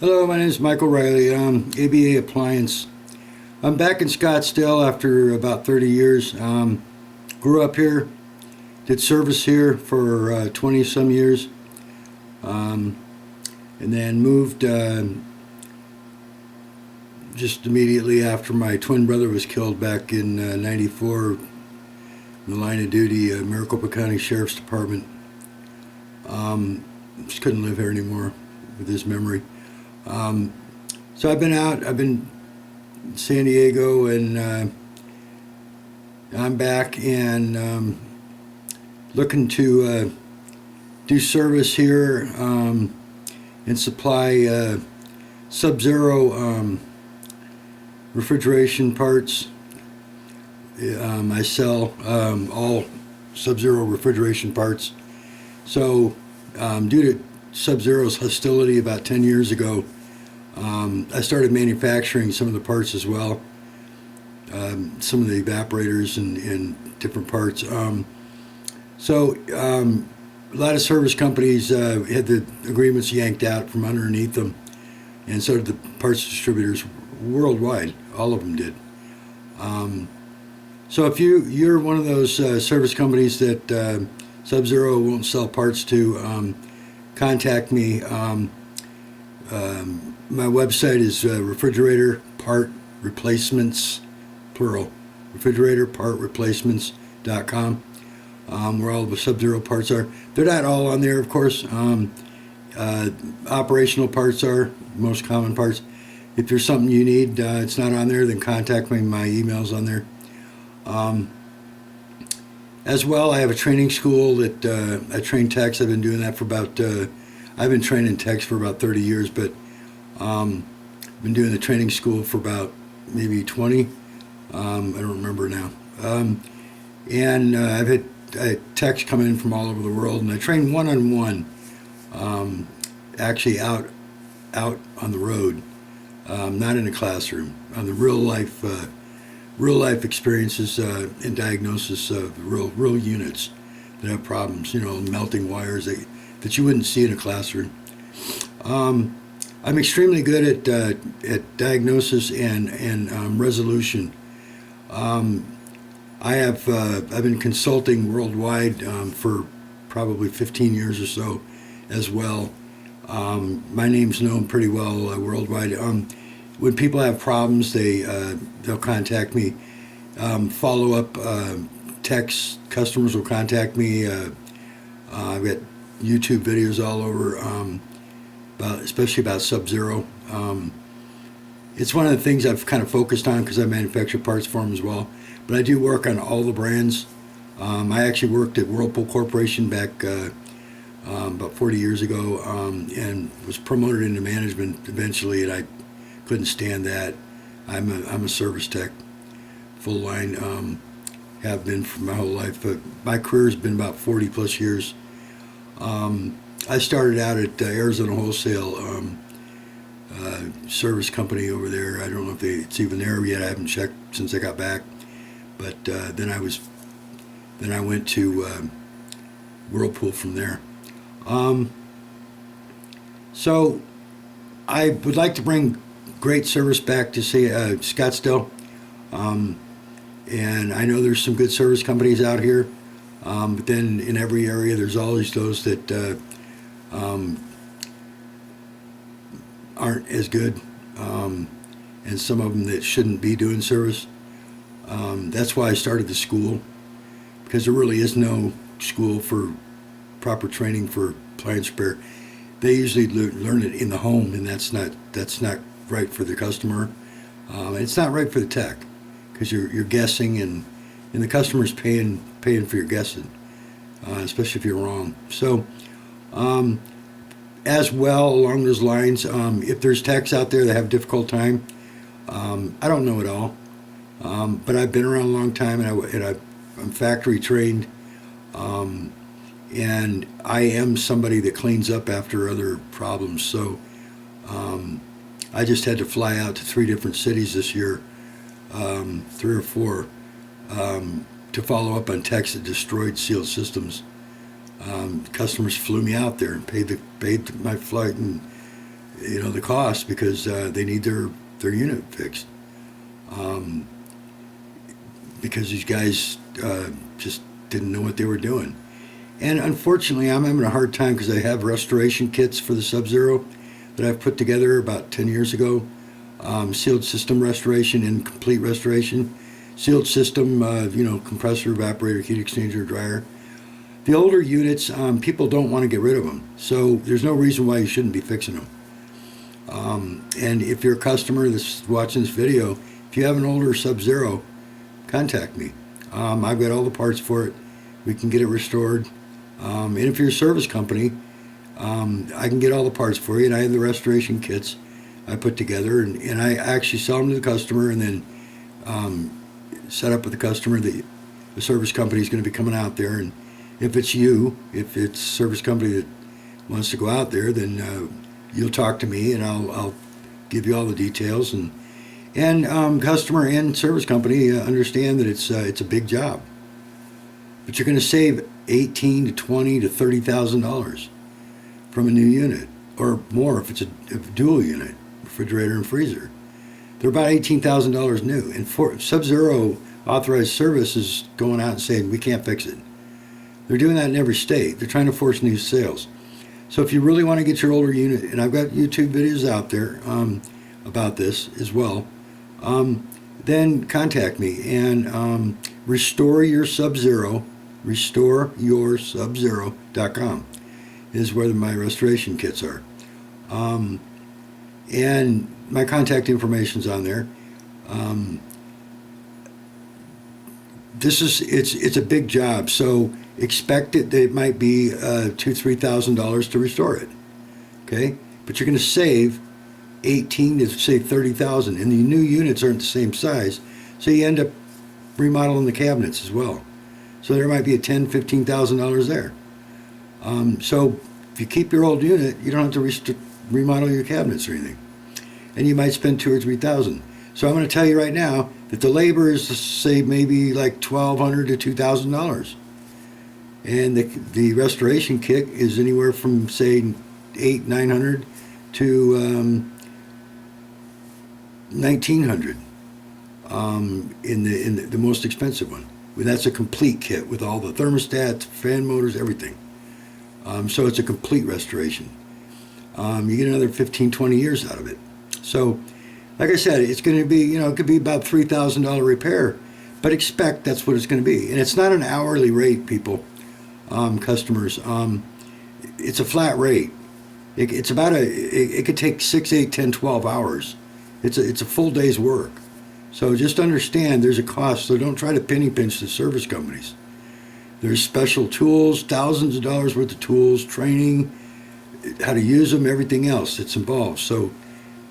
Hello, my name is Michael Riley. ABA Appliance. I'm back in Scottsdale after about 30 years. Grew up here, did service here for 20 some years, and then moved just immediately after my twin brother was killed back in '94 in the line of duty, Maricopa County Sheriff's Department. Just couldn't live here anymore with his memory. So I've been out. I've been in San Diego, and I'm back and looking to do service here and supply SubZero refrigeration parts. I sell all SubZero refrigeration parts. So due to SubZero's hostility about 10 years ago, I started manufacturing some of the parts as well, some of the evaporators and different parts. So a lot of service companies had the agreements yanked out from underneath them, and so did the parts distributors worldwide. All of them did. So if you're one of those service companies that SubZero won't sell parts to, contact me. My website is refrigerator part replacements, plural, refrigeratorpartreplacements.com, where all the SubZero parts are. They're not all on there, of course. Operational parts are most common parts. If there's something you need, it's not on there, then contact me. My email's on there. As well, I have a training school that I train techs. I've been doing that for about, I've been training techs for about 30 years, but I've been doing the training school for about maybe 20. I don't remember now. And I've had techs come in from all over the world, and I train one-on-one, actually out on the road, not in a classroom, on the real life experiences and diagnosis of real units that have problems, melting wires that you wouldn't see in a classroom. I'm extremely good at diagnosis and resolution. I've been consulting worldwide for probably 15 years or so as well. My name's known pretty well worldwide. When people have problems, they'll contact me. Follow-up texts, customers will contact me. I've got YouTube videos all over, especially about SubZero. It's one of the things I've kind of focused on because I manufacture parts for them as well. But I do work on all the brands. I actually worked at Whirlpool Corporation back about 40 years ago, and was promoted into management eventually, and I couldn't stand that. I'm a service tech, full line. Have been for my whole life, but my career's been about 40 plus years. I started out at Arizona Wholesale service company over there. I don't know if it's even there yet. I haven't checked since I got back. But then I went to Whirlpool from there. So I would like to bring great service back to Scottsdale. And I know there's some good service companies out here, but then in every area there's always those that aren't as good, and some of them that shouldn't be doing service. That's why I started the school, because there really is no school for proper training for appliance repair. They usually learn it in the home, and that's not right for the customer. It's not right for the tech, because you're guessing, and the customer's paying for your guessing, especially if you're wrong. So as well, along those lines, if there's techs out there that have a difficult time, I don't know it all, but I've been around a long time, and I'm factory trained, and I am somebody that cleans up after other problems. So I just had to fly out to 3 different cities this year, 3 or 4, to follow up on techs that destroyed sealed systems. Customers flew me out there and paid my flight and the cost because they need their unit fixed. Because these guys just didn't know what they were doing. And unfortunately, I'm having a hard time because I have restoration kits for the SubZero that I've put together about 10 years ago. Sealed system restoration and complete restoration. Sealed system, compressor, evaporator, heat exchanger, dryer. The older units, people don't want to get rid of them. So there's no reason why you shouldn't be fixing them. And if you're a customer that's watching this video, if you have an older SubZero, contact me. I've got all the parts for it. We can get it restored. And if you're a service company, I can get all the parts for you, and I have the restoration kits I put together, and I actually sell them to the customer, and then set up with the customer that the service company is going to be coming out there, and if it's a service company that wants to go out there, then you'll talk to me, and I'll give you all the details, and customer and service company understand that it's a big job, but you're going to save $18,000 to $20,000 to $30,000 from a new unit, or more if it's a dual unit, refrigerator and freezer. They're about $18,000 new, and SubZero authorized service is going out and saying we can't fix it. They're doing that in every state. They're trying to force new sales. So if you really want to get your older unit, and I've got YouTube videos out there about this as well, then contact me and restore your SubZero. RestoreYourSubZero.com is where my restoration kits are, and my contact information's on there. It's a big job, so expect it might be $2,000-$3,000 to restore it. Okay, but you're going to save $18,000 to say $30,000, and the new units aren't the same size, so you end up remodeling the cabinets as well. So there might be a $10,000, $15,000 there. So if you keep your old unit, you don't have to remodel your cabinets or anything, and you might spend $2,000 or $3,000. So I'm going to tell you right now that the labor is, say, maybe like $1,200 to $2,000, and the restoration kit is anywhere from say $800-$900 to $1,900 in the most expensive one. That's a complete kit with all the thermostats, fan motors, everything. So it's a complete restoration. You get another 15, 20 years out of it. So, like I said, it's going to be, it could be about $3,000 repair, but expect that's what it's going to be. And it's not an hourly rate, people, customers. It's a flat rate. It's about it could take 6, 8, 10, 12 hours. It's a full day's work. So just understand there's a cost, so don't try to penny pinch the service companies. There's special tools, thousands of dollars worth of tools, training, how to use them, everything else that's involved. So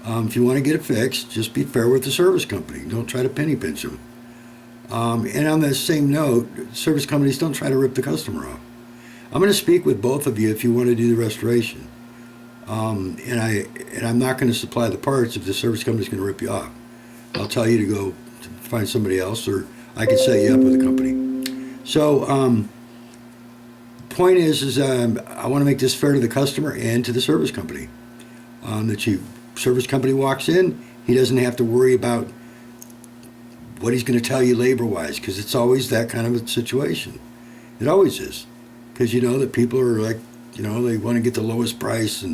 if you want to get it fixed, just be fair with the service company. Don't try to penny pinch them. And on that same note, service companies, don't try to rip the customer off. I'm going to speak with both of you if you want to do the restoration. And I'm not going to supply the parts if the service company's going to rip you off. I'll tell you to go to find somebody else, or I can set you up with a company. So, point is I want to make this fair to the customer and to the service company. Service company walks in, he doesn't have to worry about what he's going to tell you labor-wise, because it's always that kind of a situation. It always is, because you know that people are like, they want to get the lowest price,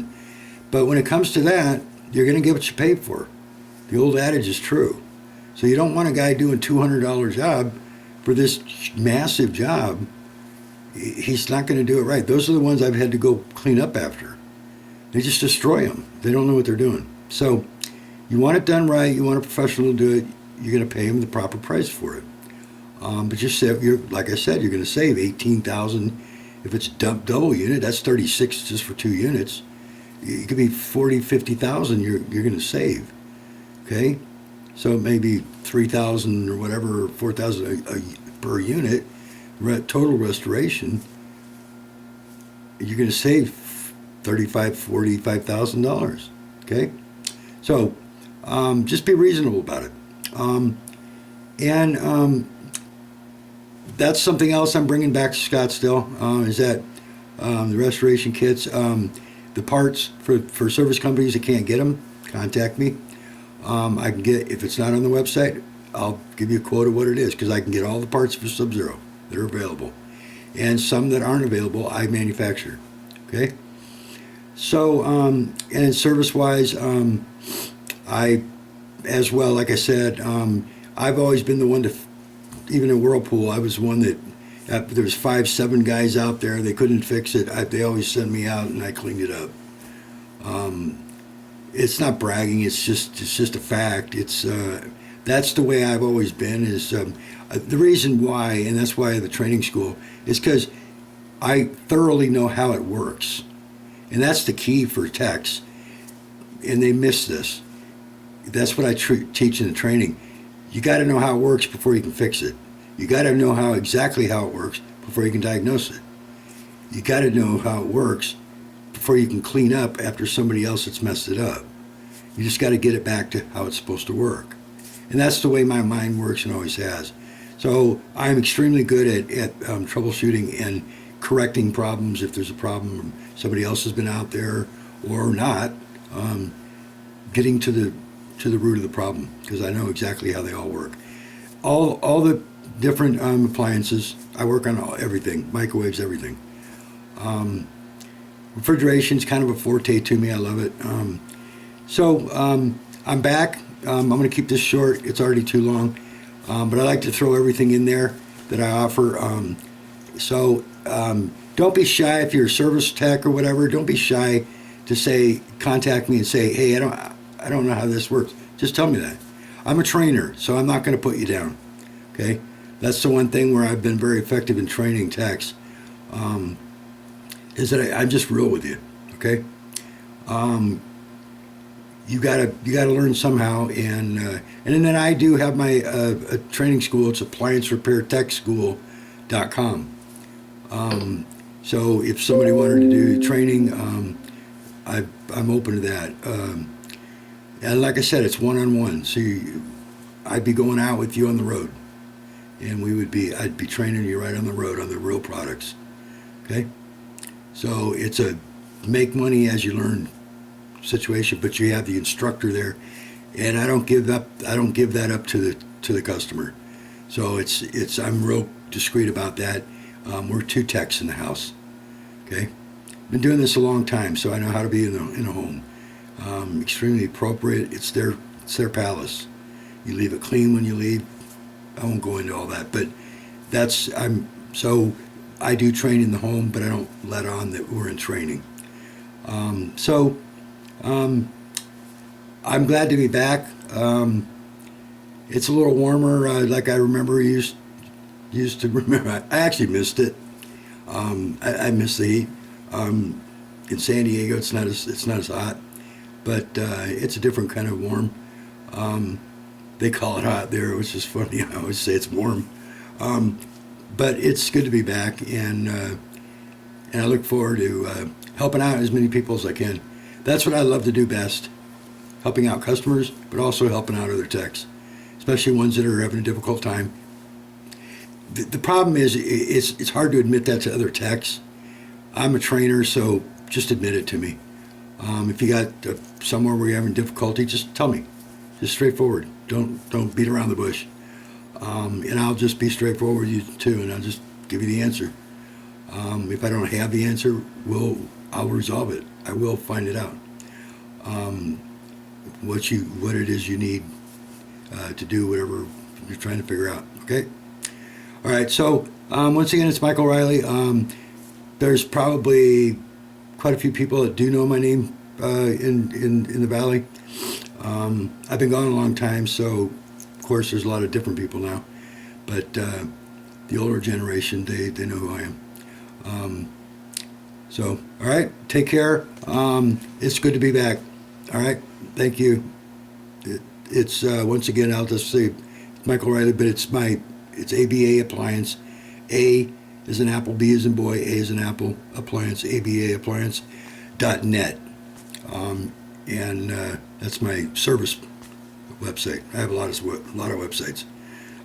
but when it comes to that, you're going to get what you pay for. The old adage is true. So you don't want a guy doing $200 job for this massive job. He's not going to do it right. Those are the ones I've had to go clean up after. They just destroy them. They don't know what they're doing. So you want it done right. You want a professional to do it. You're going to pay him the proper price for it. But like I said, you're going to save $18,000. If it's double unit, that's $36,000 just for 2 units. It could be $40,000, $50,000 you're going to save. Okay, so maybe $3,000 or whatever, or $4,000 per unit, total restoration. You're going to save $35,000, $45,000. Okay, so just be reasonable about it. And that's something else I'm bringing back to Scottsdale. Is that the restoration kits. The parts for service companies that can't get them, contact me. I can get, if it's not on the website, I'll give you a quote of what it is, because I can get all the parts for SubZero that are available. And some that aren't available, I manufacture. Okay? So, and service-wise, I, as well, like I said, I've always been the one to, even in Whirlpool, I was one that, there was 5, 7 guys out there, they couldn't fix it. They always sent me out and I cleaned it up. It's not bragging, it's just a fact. It's, that's the way I've always been, is, the reason why, and that's why the training school, is because I thoroughly know how it works. And that's the key for techs. And they miss this. That's what I teach in the training. You got to know how it works before you can fix it. You got to know exactly how it works before you can diagnose it. You got to know how it works before you can clean up after somebody else that's messed it up. You just got to get it back to how it's supposed to work. And that's the way my mind works and always has. So I'm extremely good at troubleshooting and correcting problems if there's a problem, somebody else has been out there or not, getting to the root of the problem, because I know exactly how they all work. All the different appliances, I work on everything, microwaves, everything. Refrigeration's kind of a forte to me. I love it. So I'm back. I'm going to keep this short. It's already too long, but I like to throw everything in there that I offer. Don't be shy if you're a service tech or whatever. Don't be shy to say, contact me and say, hey, I don't know how this works. Just tell me that. I'm a trainer, so I'm not going to put you down. Okay, that's the one thing where I've been very effective in training techs, is that I'm just real with you. Okay, you gotta learn somehow, and then I do have my a training school. It's appliancerepairtechschool.com. So if somebody wanted to do training, I'm open to that. And like I said, it's one-on-one. So I'd be going out with you on the road, and I'd be training you right on the road on the real products. Okay? So it's a make money as you learn situation, but you have the instructor there, and I don't give that up to the customer. So I'm real discreet about that. We're 2 techs in the house. Okay? Been doing this a long time, so I know how to be in a home. Extremely appropriate. It's their palace. You leave it clean when you leave. I won't go into all that, but I do train in the home, but I don't let on that we're in training. I'm glad to be back. It's a little warmer, like I remember used to remember. I actually missed it. I miss the heat. In San Diego, it's not as hot, but it's a different kind of warm. They call it hot there, which is funny. I always say it's warm, but it's good to be back, and I look forward to helping out as many people as I can. That's what I love to do best: helping out customers, but also helping out other techs, especially ones that are having a difficult time. The problem is it's hard to admit that to other techs. I'm a trainer, so just admit it to me. If you got somewhere where you're having difficulty, just tell me. Just straightforward. Don't beat around the bush. And I'll just be straightforward with you too, and I'll just give you the answer. If I don't have the answer, I'll resolve it. I will find it out. What it is you need to do whatever you're trying to figure out. Okay. All right. So once again, it's Michael Riley. There's probably quite a few people that do know my name in the Valley. I've been gone a long time, so of course there's a lot of different people now. But the older generation, they know who I am. So, all right, take care. It's good to be back. All right, thank you. It's once again, I'll just say Michael Riley, but it's ABA Appliance. A is an apple, B is in boy, A is an apple, appliance, ABA Appliance.net. And that's my service website. I have a lot of websites.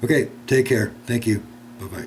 Okay, take care. Thank you. Bye-bye.